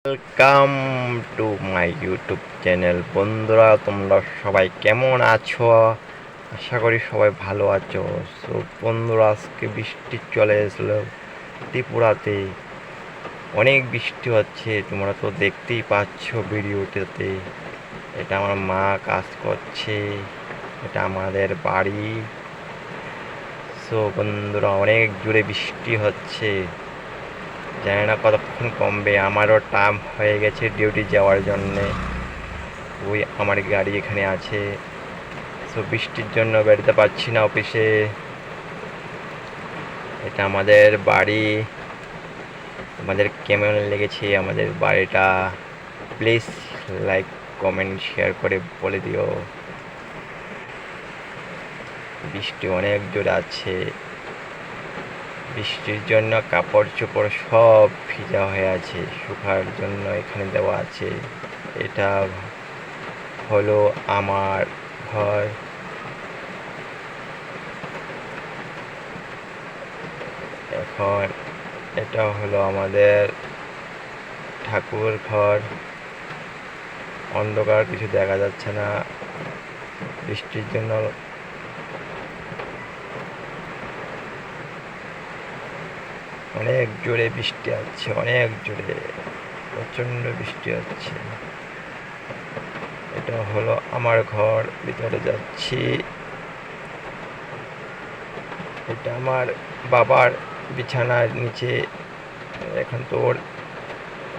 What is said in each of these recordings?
Welcome to my YouTube channel. বন্ধুরা, তোমরা সবাই কেমন আছো? আশা করি সবাই ভালো আছো। সো বন্ধুরা, আজকে বৃষ্টি চলে এসলো ত্রিপুরাতে। অনেক বৃষ্টি হচ্ছে, তোমরা তো দেখতেই পাচ্ছ ভিডিওটাতে। এটা আমার মা কাজ করছে, এটা আমাদের বাড়ি। সো বন্ধুরা, অনেক জোরে বৃষ্টি হচ্ছে, জানি না কতক্ষণ কমবে। আমারও টাইম হয়ে গেছে ডিউটি যাওয়ার জন্যে। ওই আমার গাড়ি এখানে আছে। সো বৃষ্টির জন্য বেরোতে পারছি না অফিসে। এটা আমাদের বাড়ি। আমাদের কেমন লেগেছে আমাদের বাড়িটা প্লিজ লাইক কমেন্ট শেয়ার করে বলে দিও। বৃষ্টি অনেক জোরে আছে, বৃষ্টির জন্য কাপড় চোপড় সব ভিজা হয়ে আছে, শুকার জন্য এখানে দেওয়া আছে। এটা হলো আমার ঘর। এখন এটা হলো আমাদের ঠাকুর ঘর। অন্ধকার, কিছু দেখা যাচ্ছে না বৃষ্টির জন্য। অনেক জোরে বৃষ্টি হচ্ছে, অনেক জোরে, প্রচণ্ড বৃষ্টি হচ্ছে। এটা হলো আমার ঘর, ভিতরে যাচ্ছি। এটা আমার বাবার বিছানার নিচে। এখন তো ওর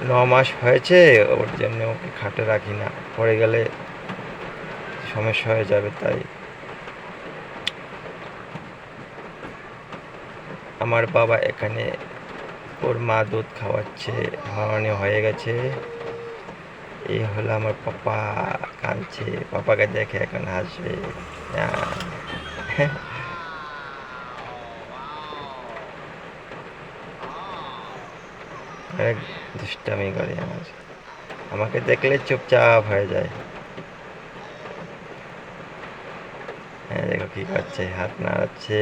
9 মাস হয়েছে, ওর জন্য ওকে খাটে রাখি না, পড়ে গেলে সমস্যা হয়ে যাবে। তাই আমার বাবা এখানে, ওর মা দুধ খাওয়াচ্ছে, খাওয়ানো হয়ে গেছে। এই হলো আমার পাপা, কাঁদছে, পাপাকে দেখে এখন হাসবে। অনেক দুষ্টামি করে আমাকে দেখলে চুপচাপ হয়ে যায়। হ্যাঁ, দেখো কি করছে, হাত নাড়াচ্ছে।